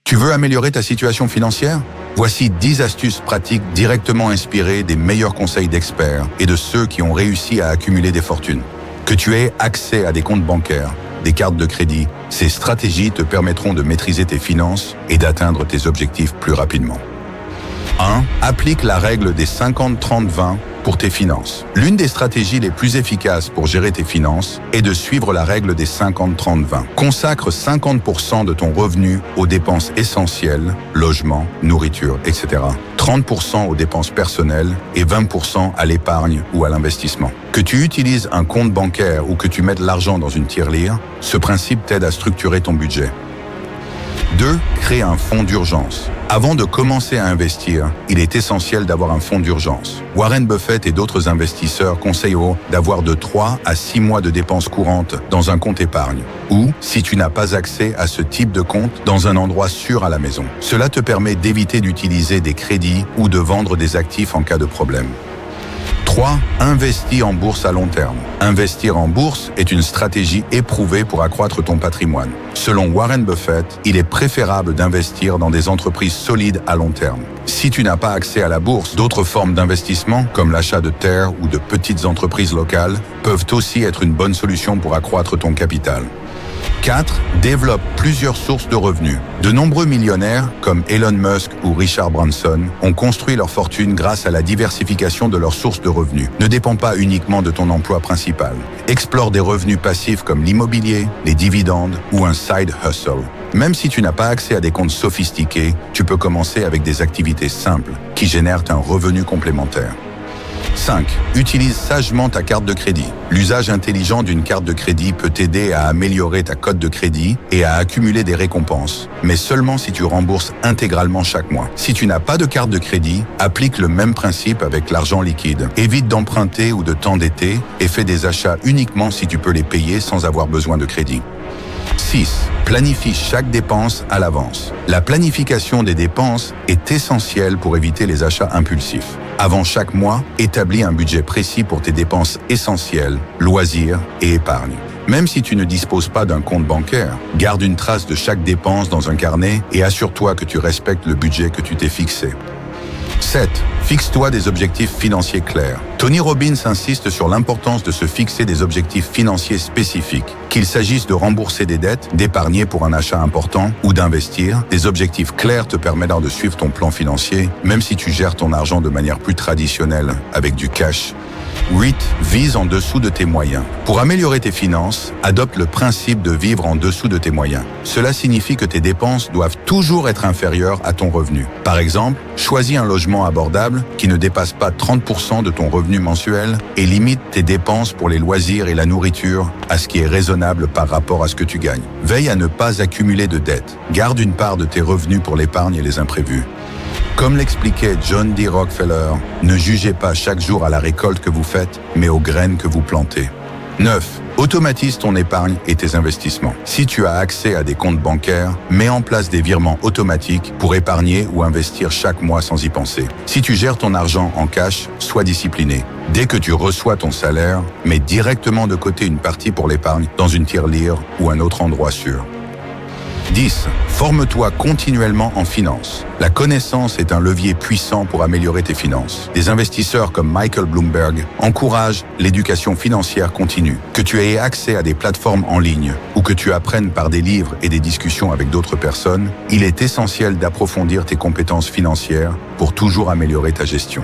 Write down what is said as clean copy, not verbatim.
Tu veux améliorer ta situation financière? Voici 10 astuces pratiques directement inspirées des meilleurs conseils d'experts et de ceux qui ont réussi à accumuler des fortunes. Que tu aies accès à des comptes bancaires, des cartes de crédit, ces stratégies te permettront de maîtriser tes finances et d'atteindre tes objectifs plus rapidement. 1. Applique la règle des 50-30-20 pour tes finances. L'une des stratégies les plus efficaces pour gérer tes finances est de suivre la règle des 50-30-20. Consacre 50% de ton revenu aux dépenses essentielles, logement, nourriture, etc. 30% aux dépenses personnelles et 20% à l'épargne ou à l'investissement. Que tu utilises un compte bancaire ou que tu mettes l'argent dans une tirelire, ce principe t'aide à structurer ton budget. 2. Crée un fonds d'urgence. Avant de commencer à investir, il est essentiel d'avoir un fonds d'urgence. Warren Buffett et d'autres investisseurs conseillent d'avoir de 3 à 6 mois de dépenses courantes dans un compte épargne. Ou, si tu n'as pas accès à ce type de compte, dans un endroit sûr à la maison. Cela te permet d'éviter d'utiliser des crédits ou de vendre des actifs en cas de problème. 3. Investis en bourse à long terme. Investir en bourse est une stratégie éprouvée pour accroître ton patrimoine. Selon Warren Buffett, il est préférable d'investir dans des entreprises solides à long terme. Si tu n'as pas accès à la bourse, d'autres formes d'investissement, comme l'achat de terres ou de petites entreprises locales, peuvent aussi être une bonne solution pour accroître ton capital. 4. Développe plusieurs sources de revenus. De nombreux millionnaires, comme Elon Musk ou Richard Branson, ont construit leur fortune grâce à la diversification de leurs sources de revenus. Ne dépend pas uniquement de ton emploi principal. Explore des revenus passifs comme l'immobilier, les dividendes ou un side hustle. Même si tu n'as pas accès à des comptes sophistiqués, tu peux commencer avec des activités simples qui génèrent un revenu complémentaire. 5. Utilise sagement ta carte de crédit. L'usage intelligent d'une carte de crédit peut t'aider à améliorer ta cote de crédit et à accumuler des récompenses, mais seulement si tu rembourses intégralement chaque mois. Si tu n'as pas de carte de crédit, applique le même principe avec l'argent liquide. Évite d'emprunter ou de t'endetter et fais des achats uniquement si tu peux les payer sans avoir besoin de crédit. 6. Planifie chaque dépense à l'avance. La planification des dépenses est essentielle pour éviter les achats impulsifs. Avant chaque mois, établis un budget précis pour tes dépenses essentielles, loisirs et épargne. Même si tu ne disposes pas d'un compte bancaire, garde une trace de chaque dépense dans un carnet et assure-toi que tu respectes le budget que tu t'es fixé. 7. Fixe-toi des objectifs financiers clairs. Tony Robbins insiste sur l'importance de se fixer des objectifs financiers spécifiques. Qu'il s'agisse de rembourser des dettes, d'épargner pour un achat important ou d'investir, des objectifs clairs te permettent de suivre ton plan financier, même si tu gères ton argent de manière plus traditionnelle, avec du cash. 8. Vise en dessous de tes moyens. Pour améliorer tes finances, adopte le principe de vivre en dessous de tes moyens. Cela signifie que tes dépenses doivent toujours être inférieures à ton revenu. Par exemple, choisis un logement abordable qui ne dépasse pas 30% de ton revenu mensuel et limite tes dépenses pour les loisirs et la nourriture à ce qui est raisonnable par rapport à ce que tu gagnes. Veille à ne pas accumuler de dettes. Garde une part de tes revenus pour l'épargne et les imprévus. Comme l'expliquait John D. Rockefeller, ne jugez pas chaque jour à la récolte que vous faites, mais aux graines que vous plantez. 9. Automatise ton épargne et tes investissements. Si tu as accès à des comptes bancaires, mets en place des virements automatiques pour épargner ou investir chaque mois sans y penser. Si tu gères ton argent en cash, sois discipliné. Dès que tu reçois ton salaire, mets directement de côté une partie pour l'épargne dans une tirelire ou un autre endroit sûr. 10. Forme-toi continuellement en finance. La connaissance est un levier puissant pour améliorer tes finances. Des investisseurs comme Michael Bloomberg encouragent l'éducation financière continue. Que tu aies accès à des plateformes en ligne ou que tu apprennes par des livres et des discussions avec d'autres personnes, il est essentiel d'approfondir tes compétences financières pour toujours améliorer ta gestion.